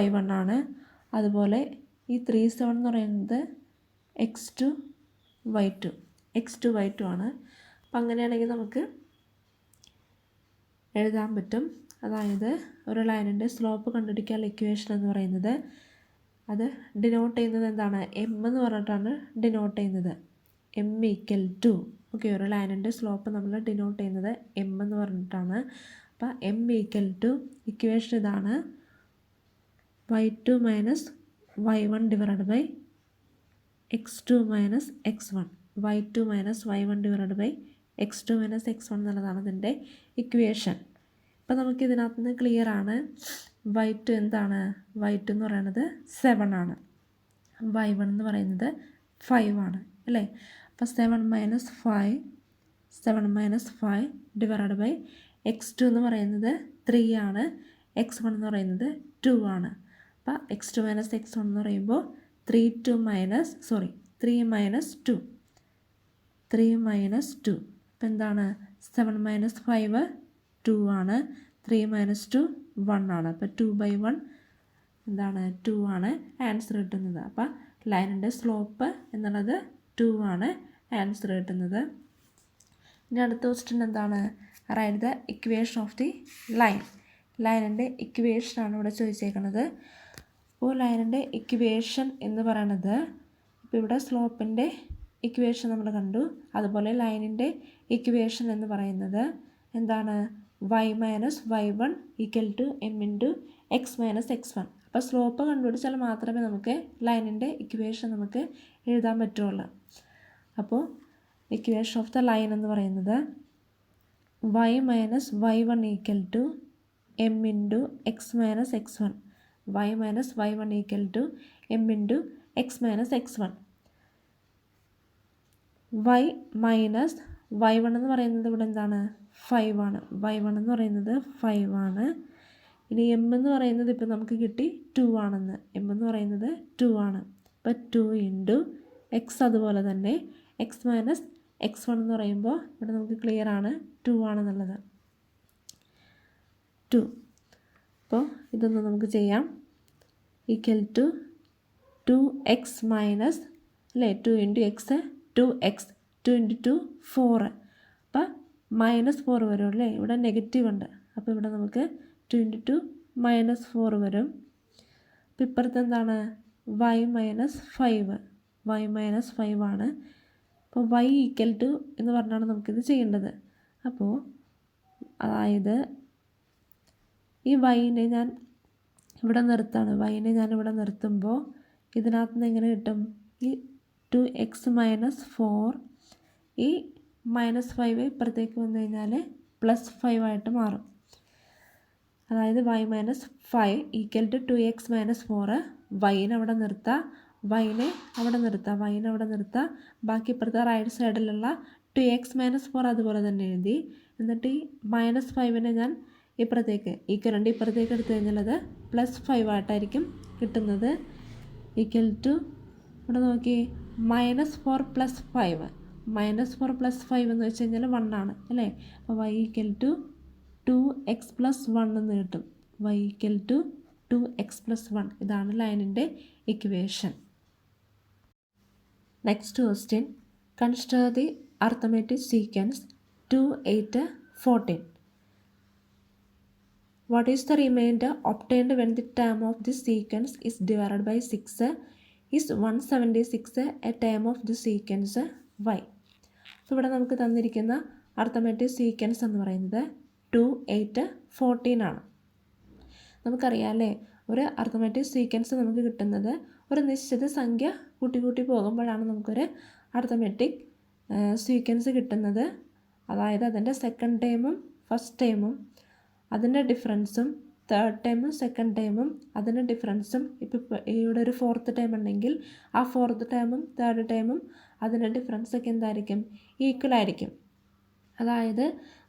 y1 ആണ്. അതുപോലെ ഈ 3, 7 എന്ന് പറയുന്നത് x2 y2 ആണ്. അപ്പം അങ്ങനെയാണെങ്കിൽ നമുക്ക് എഴുതാൻ പറ്റും. അതായത് ഒരു ലൈനിൻ്റെ സ്ലോപ്പ് കണ്ടുപിടിക്കാനുള്ള ഇക്വേഷൻ എന്ന് പറയുന്നത് അത് ഡിനോട്ട് ചെയ്യുന്നത് എന്താണ്? m എന്ന് പറഞ്ഞിട്ടാണ് ഡിനോട്ട് ചെയ്യുന്നത്. m ഈക്വൽ ടു, ഓക്കെ, ഒരു ലൈനിൻ്റെ സ്ലോപ്പ് നമ്മൾ ഡിനോട്ട് ചെയ്യുന്നത് m എന്ന് പറഞ്ഞിട്ടാണ്. അപ്പം m ഈക്വൽ ടു ഇക്വേഷൻ ഇതാണ്, y2 minus y1 divided by x2 minus x1. y2 minus y1 divided by x2 minus x1 എന്നുള്ളതാണ് ഇതിൻ്റെ ഇക്വേഷൻ. ഇപ്പം നമുക്ക് ഇതിനകത്ത് നിന്ന് ക്ലിയർ ആണ്. y2 എന്താണ്? y2 എന്ന് പറയുന്നത് 7 ആണ്. y1 എന്ന് പറയുന്നത് 5 ആണ് അല്ലേ? അപ്പോൾ 7 മൈനസ് 5 ഡിവൈഡഡ് ബൈ x2 എന്ന് പറയുന്നത് 3 ആണ്. x1 എന്ന് പറയുന്നത് 2 ആണ്. അപ്പോൾ x2 മൈനസ് x1 എന്ന് പറയുമ്പോൾ 3 മൈനസ് 2. അപ്പോൾ എന്താണ്? 7 മൈനസ് 5 2 ആണ്. 3 മൈനസ് 2 1 ആണ്. അപ്പോൾ 2/1 എന്താണ്? 2 ആണ് ആൻസർ കിട്ടുന്നത്. അപ്പോൾ ലൈനിൻ്റെ സ്ലോപ്പ് എന്നുള്ളത് 2 ആണ് ആൻസർ കിട്ടുന്നത്. ഇനി അടുത്ത ക്വസ്റ്റ്യൻ എന്താണ്? Write the equation of the line. ലൈനിൻ്റെ ഇക്വേഷനാണ് ഇവിടെ ചോദിച്ചേക്കുന്നത്. അപ്പോൾ ലൈനിൻ്റെ ഇക്വേഷൻ എന്ന് പറയുന്നത്, ഇപ്പോൾ ഇവിടെ സ്ലോപ്പിൻ്റെ ഇക്വേഷൻ നമ്മൾ കണ്ടു. അതുപോലെ ലൈനിൻ്റെ ഇക്വേഷൻ എന്ന് പറയുന്നത് എന്താണ്? y minus y1 equal to m into X minus x1. അപ്പോൾ സ്ലോപ്പ് കണ്ടുപിടിച്ചാൽ മാത്രമേ നമുക്ക് ലൈനിൻ്റെ ഇക്വേഷൻ നമുക്ക് എഴുതാൻ പറ്റുള്ളൂ. അപ്പോൾ ഇക്വേഷൻ ഓഫ് ദ ലൈൻ എന്ന് പറയുന്നത് y minus y1 equal to m into X minus x1. y minus y1 equal to m into X minus x1. y minus y1 എന്ന് പറയുന്നത് ഇവിടെ എന്താണ്? 5 ആണ്. y1 എന്ന് പറയുന്നത് 5 ആണ്. ഇനി m എന്ന് പറയുന്നത് ഇപ്പോൾ നമുക്ക് കിട്ടി 2 ആണെന്ന്. m എന്ന് പറയുന്നത് 2 ആണ്. അപ്പോൾ 2 ഇൻറ്റു എക്സ്, അതുപോലെ തന്നെ എക്സ് മൈനസ് x1 എന്ന് പറയുമ്പോൾ ഇവിടെ നമുക്ക് ക്ലിയർ ആണ് 2 ആണെന്നുള്ളത്. 2. അപ്പോൾ ഇതൊന്ന് നമുക്ക് ചെയ്യാം. ഈക്വൽ ടു 2x മൈനസ് അല്ലേ 2 ഇൻറ്റു എക്സ് 2x 2 ഇൻറ്റു 2 4. അപ്പോൾ -4 വരും അല്ലേ? ഇവിടെ നെഗറ്റീവ് ഉണ്ട്. അപ്പോൾ ഇവിടെ നമുക്ക് 2 ഇൻറ്റു 2 -4 വരും. അപ്പോൾ ഇപ്പുറത്ത് എന്താണ് y മൈനസ് 5 ആണ്. അപ്പോൾ y ഈക്വൽ ടു എന്ന് പറഞ്ഞാണ് നമുക്കിത് ചെയ്യേണ്ടത്. അപ്പോൾ അതായത് ഈ വൈനെ ഞാൻ ഇവിടെ നിർത്താണ്. വൈനെ ഞാൻ ഇവിടെ നിർത്തുമ്പോൾ ഇതിനകത്ത് നിന്ന് എങ്ങനെ കിട്ടും? ഈ 2x - 4 ഈ -5 ഇപ്പുറത്തേക്ക് വന്നു കഴിഞ്ഞാൽ +5 ആയിട്ട് മാറും. അതായത് y - 5 ഈക്വൽ ടു 2x - 4. വൈനെ അവിടെ നിർത്തുക, വൈനെ അവിടെ നിർത്തുക. ബാക്കി ഇപ്പുറത്തെ റൈറ്റ് സൈഡിലുള്ള 2x - 4 അതുപോലെ തന്നെ എഴുതി. എന്നിട്ട് ഈ -5നെ ഞാൻ ഇപ്പുറത്തേക്ക് ഇപ്പുറത്തേക്ക് എടുത്തു കഴിഞ്ഞാൽ അത് +5 ആയിട്ടായിരിക്കും കിട്ടുന്നത്. ഈക്വൽ ടു ഇവിടെ നോക്കി -4 + 5. -4 + 5 എന്ന് വെച്ച് കഴിഞ്ഞാൽ 1 ആണ് അല്ലേ? അപ്പോൾ y ഈക്വൽ ടു 2x + 1 എന്ന് കിട്ടും. y equal to 2x + 1. ഇതാണ് ലൈനിൻ്റെ equation. Next question. Consider the arithmetic sequence 2, 8, 14. What is the remainder obtained when the term of this sequence is divided by 6? Is 176 a term of the sequence y? അപ്പോൾ ഇവിടെ നമുക്ക് തന്നിരിക്കുന്ന arithmetic sequence എന്ന് പറയുന്നത് 2, 8, 14 ആണ്. നമുക്കറിയാം അല്ലേ, ഒരു അർത്തമെറ്റിക് സീക്വൻസ് നമുക്ക് കിട്ടുന്നത് ഒരു നിശ്ചിത സംഖ്യ കൂട്ടി പോകുമ്പോഴാണ് നമുക്കൊരു അർത്തമെറ്റിക് സീക്വൻസ് കിട്ടുന്നത്. അതായത് അതിൻ്റെ സെക്കൻഡ് ടേമും ഫസ്റ്റ് ടേമും അതിൻ്റെ ഡിഫറൻസും, തേർഡ് ടേമും സെക്കൻഡ് ടേമും അതിൻ്റെ ഡിഫറൻസും. ഇപ്പോൾ ഇവിടെ ഒരു ഫോർത്ത് ടേം ഉണ്ടെങ്കിൽ ആ ഫോർത്ത് ടേമും തേർഡ് ടേമും അതിൻ്റെ ഡിഫറൻസൊക്കെ എന്തായിരിക്കും? ഈക്വൽ ആയിരിക്കും. അതായത്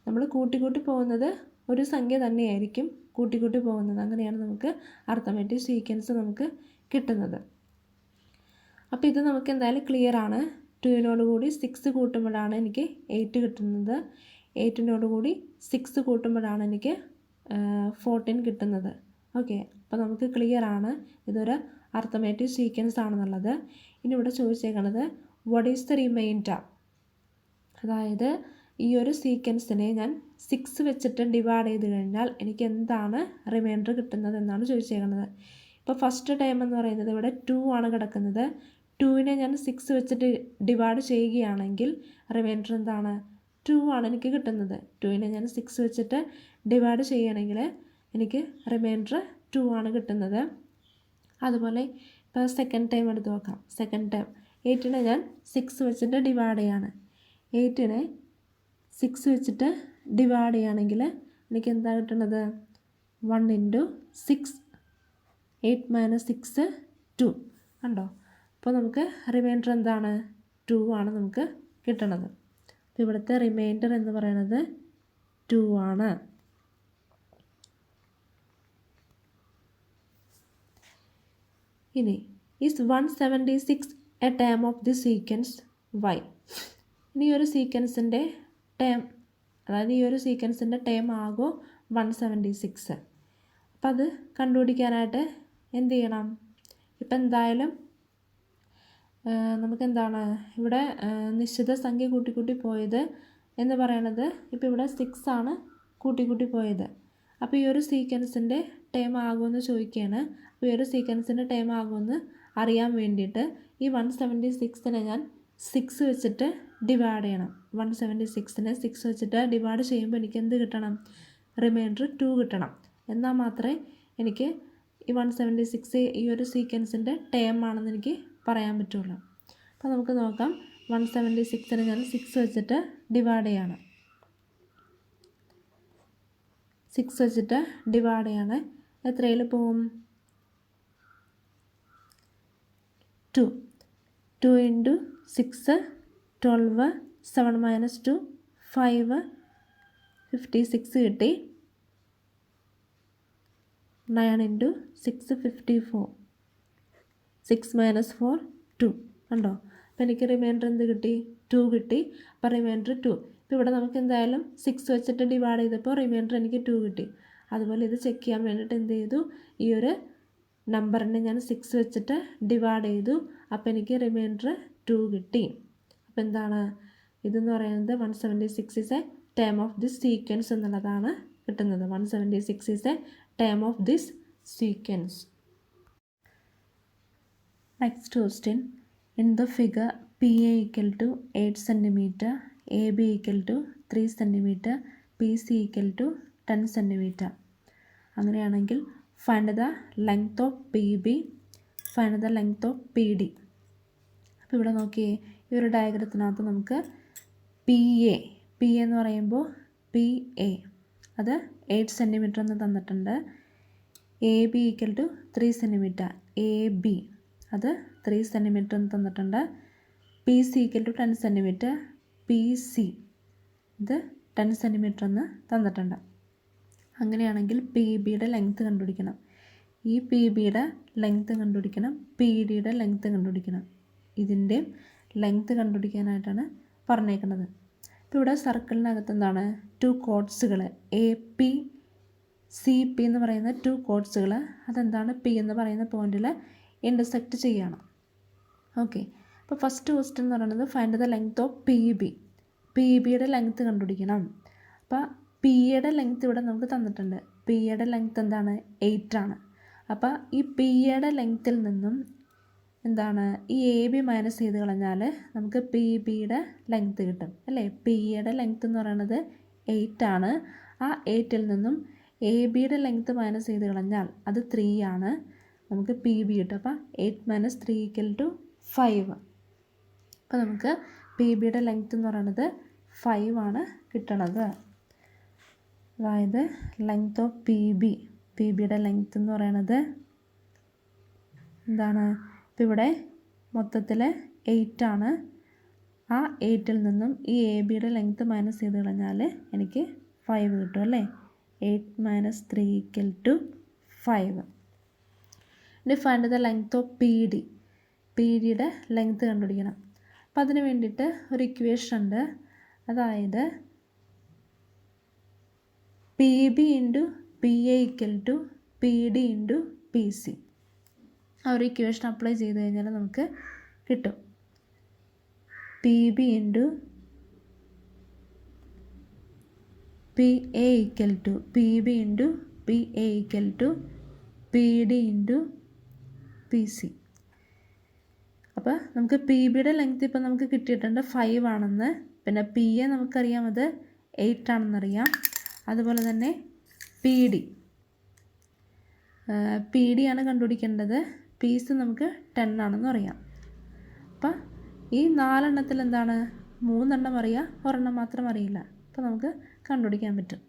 നമ്മൾ കൂട്ടി പോകുന്നത് ഒരു സംഖ്യ തന്നെയായിരിക്കും കൂട്ടി പോകുന്നത്. അങ്ങനെയാണ് നമുക്ക് അർത്തമെറ്റിക് സീക്വൻസ് നമുക്ക് കിട്ടുന്നത്. അപ്പോൾ ഇത് നമുക്ക് എന്തായാലും ക്ലിയർ ആണ്. 2നോട് കൂടി 6 കൂട്ടുമ്പോഴാണ് എനിക്ക് 8 കിട്ടുന്നത്. 8നോട് കൂടി 6 കൂട്ടുമ്പോഴാണ് എനിക്ക് 14 കിട്ടുന്നത്. ഓക്കെ, അപ്പോൾ നമുക്ക് ക്ലിയർ ആണ് ഇതൊരു അർത്തമെറ്റിക് സീക്വൻസ് ആണെന്നുള്ളത്. ഇനി ഇവിടെ ചോദിച്ചേക്കണത് വാട്ട് ഈസ് ദ റിമൈൻഡർ. അതായത് ഈ ഒരു സീക്വൻസിനെ ഞാൻ 6 വെച്ചിട്ട് ഡിവൈഡ് ചെയ്ത് കഴിഞ്ഞാൽ എനിക്ക് എന്താണ് റിമൈൻഡർ കിട്ടുന്നത് എന്നാണ് ചോദിച്ചേക്കുന്നത്. ഇപ്പോൾ ഫസ്റ്റ് ടൈം എന്ന് പറയുന്നത് ഇവിടെ 2 ആണ് കിടക്കുന്നത്. 2നെ ഞാൻ 6 വെച്ചിട്ട് ഡിവൈഡ് ചെയ്യുകയാണെങ്കിൽ റിമൈൻഡർ എന്താണ്? 2 ആണ് എനിക്ക് കിട്ടുന്നത്. 2നെ ഞാൻ 6 വെച്ചിട്ട് ഡിവൈഡ് ചെയ്യുകയാണെങ്കിൽ എനിക്ക് റിമൈൻഡർ 2 ആണ് കിട്ടുന്നത്. അതുപോലെ ഇപ്പോൾ സെക്കൻഡ് ടൈം എടുത്ത് നോക്കാം. സെക്കൻഡ് ടൈം 8നെ ഞാൻ 6 വെച്ചിട്ട് ഡിവൈഡ് ചെയ്യാണ്. 8നെ 6 വെച്ചിട്ട് ഡിവൈഡ് ചെയ്യുകയാണെങ്കിൽ എനിക്ക് എന്താ കിട്ടുന്നത്? 1 × 6, 8 - 6, 2 കണ്ടോ? അപ്പോൾ നമുക്ക് റിമൈൻഡർ എന്താണ്? 2 ആണ് നമുക്ക് കിട്ടണത്. അപ്പോൾ ഇവിടുത്തെ റിമൈൻഡർ എന്ന് പറയുന്നത് 2 ആണ്. ഇനി is 176 A term of the sequence y? ഇനി ഒരു സീക്വൻസിൻ്റെ ടേം, അതായത് ഈ ഒരു സീക്വൻസിൻ്റെ ടേം ആകുമോ 176. അപ്പോൾ അത് കണ്ടുപിടിക്കാനായിട്ട് എന്ത് ചെയ്യണം? ഇപ്പം എന്തായാലും നമുക്കെന്താണ് ഇവിടെ നിശ്ചിത സംഖ്യ കൂട്ടി പോയത് എന്ന് പറയണത് ഇപ്പോൾ ഇവിടെ 6 ആണ് കൂട്ടി പോയത്. അപ്പോൾ ഈ ഒരു സീക്വൻസിൻ്റെ ടേം ആകുമെന്ന് ചോദിക്കുകയാണ്. അപ്പോൾ ഈ ഒരു സീക്വൻസിൻ്റെ ടേം ആകുമെന്ന് അറിയാൻ വേണ്ടിയിട്ട് ഈ 176നെ ഞാൻ 6 വെച്ചിട്ട് ഡിവൈഡ് ചെയ്യണം. 176നെ 6 വെച്ചിട്ട് ഡിവൈഡ് ചെയ്യുമ്പോൾ എനിക്ക് എന്ത് കിട്ടണം? റിമൈൻഡർ 2 കിട്ടണം. എന്നാൽ മാത്രമേ എനിക്ക് ഈ 176 ഈ ഒരു സീക്വൻസിൻ്റെ ടേം ആണെന്ന് എനിക്ക് പറയാൻ പറ്റുള്ളൂ. അപ്പോൾ നമുക്ക് നോക്കാം. 176നെ ഞാൻ 6 വെച്ചിട്ട് ഡിവൈഡ് ചെയ്യാണ്. 6 വെച്ചിട്ട് ഡിവൈഡ് ചെയ്യാണ്. എത്രയിൽ പോവും? 2 × 6 12, 7 - 2 5, 56 കിട്ടി. 9 × 6 54, 6 - 4 2 കണ്ടോ? അപ്പോൾ എനിക്ക് റിമൈൻഡർ എന്ത് കിട്ടി? 2 കിട്ടി. അപ്പോൾ റിമൈൻഡർ 2. ഇപ്പോൾ ഇവിടെ നമുക്ക് എന്തായാലും 6 വെച്ചിട്ട് ഡിവൈഡ് ചെയ്തപ്പോൾ റിമൈൻഡർ എനിക്ക് 2 കിട്ടി. അതുപോലെ ഇത് ചെക്ക് ചെയ്യാൻ വേണ്ടിയിട്ട് എന്ത് ചെയ്തു? ഈ ഒരു നമ്പറിനെ ഞാൻ 6 വെച്ചിട്ട് ഡിവൈഡ് ചെയ്തു. അപ്പോൾ എനിക്ക് റിമൈൻഡർ 2 കിട്ടി. അപ്പോൾ എന്താണ് ഇതെന്ന് പറയുന്നത്? 176 is A term of this sequence എന്നുള്ളതാണ് കിട്ടുന്നത്. 176 is A term of this sequence. Next question. In the figure PA equal to 8 cm, AB equal to 3 cm, PC equal to 10 cm. അങ്ങനെയാണെങ്കിൽ find the length of PB, find the length of PD. അപ്പോൾ ഇവിടെ നോക്കിയേ, ഈ ഒരു ഡയഗ്രത്തിനകത്ത് നമുക്ക് PA എന്ന് പറയുമ്പോൾ PA അത് 8 cm എന്ന് തന്നിട്ടുണ്ട്. AB equal to 3 cm, AB അത് 3 cm എന്ന് തന്നിട്ടുണ്ട്. PC equal to 10 cm, PC ഇത് 10 cm എന്ന് തന്നിട്ടുണ്ട്. അങ്ങനെയാണെങ്കിൽ PBയുടെ ലെങ്ത്ത് കണ്ടുപിടിക്കണം. ഈ PBയുടെ ലെങ്ത്ത് കണ്ടുപിടിക്കണം, PDയുടെ ലെങ്ത്ത് കണ്ടുപിടിക്കണം. ഇതിൻ്റെ ലെങ്ത്ത് കണ്ടുപിടിക്കാനായിട്ടാണ് പറഞ്ഞേക്കുന്നത്. ഇപ്പോൾ ഇവിടെ സർക്കിളിനകത്ത് എന്താണ് 2 കോഡ്സുകൾ AP CP എന്ന് പറയുന്ന 2 കോഡ്സുകൾ അതെന്താണ് P എന്ന് പറയുന്ന പോയിന്റിൽ ഇൻ്റർസെക്റ്റ് ചെയ്യണം. ഓക്കെ, അപ്പോൾ ഫസ്റ്റ് ക്വസ്റ്റ്യൻ എന്ന് പറയുന്നത് ഫൈൻഡ് ദ ലെങ്ത് ഓഫ് PBയുടെ ലെങ്ത്ത് കണ്ടുപിടിക്കണം. അപ്പോൾ Pയുടെ ലെങ്ത്ത് ഇവിടെ നമുക്ക് തന്നിട്ടുണ്ട്. Pയുടെ ലെങ്ത്ത് എന്താണ് 8 ആണ്. അപ്പോൾ ഈ Pയുടെ ലെങ്ത്തിൽ നിന്നും എന്താണ് ഈ AB മൈനസ് ചെയ്ത് കളഞ്ഞാൽ നമുക്ക് PBയുടെ ലെങ്ത്ത് കിട്ടും അല്ലേ. Pയുടെ ലെങ്ത്ത് എന്ന് പറയുന്നത് 8 ആണ്. ആ 8ൽ നിന്നും ABയുടെ ലെങ്ത്ത് മൈനസ് ചെയ്ത് കളഞ്ഞാൽ അത് 3 ആണ്. നമുക്ക് PB കിട്ടും. അപ്പോൾ 8 - 3 = 5. അപ്പോൾ നമുക്ക് PBയുടെ ലെങ്ത്ത് എന്ന് പറയുന്നത് 5 ആണ് കിട്ടണത്. അതായത് ലെങ്ത്ത് ഓഫ് PBയുടെ ലെങ്ത്ത് എന്ന് പറയുന്നത് എന്താണ്, ഇപ്പോൾ ഇവിടെ മൊത്തത്തിൽ 8 ആണ്. ആ 8ൽ നിന്നും ഈ ABയുടെ ലെങ്ത്ത് മൈനസ് ചെയ്ത് കളഞ്ഞാൽ എനിക്ക് 5 കിട്ടും അല്ലേ. 8 - 3 = 5. ഇനി ഫൈൻഡ് ദ ലെങ്ത്ത് ഓഫ് PDയുടെ ലെങ്ത്ത് കണ്ടുപിടിക്കണം. അപ്പോൾ അതിന് വേണ്ടിയിട്ട് ഒരു ഇക്വേഷൻ ഉണ്ട്. അതായത് PB × PA = PD × PC. ആ ഒരു ഇക്വേഷൻ അപ്ലൈ ചെയ്ത് കഴിഞ്ഞാൽ നമുക്ക് കിട്ടും. PB × PA = PB × PA = PD × PC. അപ്പോൾ നമുക്ക് PBയുടെ ലെങ്ത്ത് ഇപ്പോൾ നമുക്ക് കിട്ടിയിട്ടുണ്ട് 5 ആണെന്ന്. പിന്നെ PA നമുക്കറിയാം അത് 8 ആണെന്നറിയാം. അതുപോലെ തന്നെ PD ആണ് കണ്ടുപിടിക്കേണ്ടത്. PC നമുക്ക് 10 ആണെന്ന് അറിയാം. അപ്പം ഈ 4 എണ്ണത്തിൽ എന്താണ് 3 എണ്ണം അറിയാം, ഒരെണ്ണം മാത്രം അറിയില്ല. അപ്പോൾ നമുക്ക് കണ്ടുപിടിക്കാൻ പറ്റും.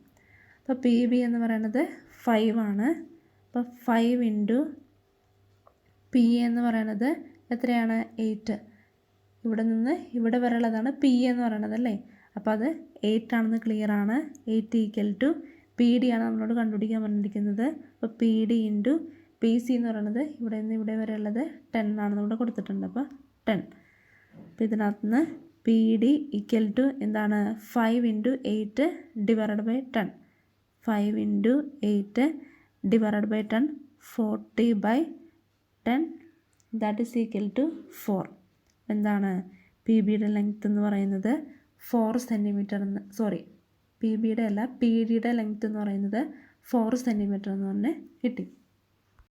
അപ്പോൾ PB എന്ന് പറയുന്നത് 5 ആണ്. അപ്പോൾ 5 × PA എന്ന് പറയുന്നത് എത്രയാണ് 8. ഇവിടെ നിന്ന് ഇവിടെ വരെയുള്ളതാണ് PA എന്ന് പറയുന്നത് അല്ലേ. അപ്പോൾ അത് 8 ആണെന്ന് ക്ലിയർ ആണ്. 8 = PD ആണ് നമ്മളോട് കണ്ടുപിടിക്കാൻ പറഞ്ഞിരിക്കുന്നത്. അപ്പോൾ PD × PC എന്ന് പറയുന്നത് ഇവിടെ നിന്ന് ഇവിടെ വരെ ഉള്ളത് 10 ആണെന്ന് ഇവിടെ കൊടുത്തിട്ടുണ്ട്. അപ്പോൾ 10. അപ്പോൾ ഇതിനകത്ത് നിന്ന് PD = എന്താണ് 5 × 8 / 10. 5 × 8 / 10 40/10 ദാറ്റ് ഈസ് ഈക്വൽ ടു 4. എന്താണ് PBയുടെ ലെങ്ത്ത് എന്ന് പറയുന്നത് 4 സെൻറ്റിമീറ്റർ എന്ന്, PBയുടെ അല്ല PDയുടെ ലെങ്ത്ത് എന്ന് പറയുന്നത് 4 സെൻറ്റിമീറ്റർ എന്ന് പറഞ്ഞ് കിട്ടി.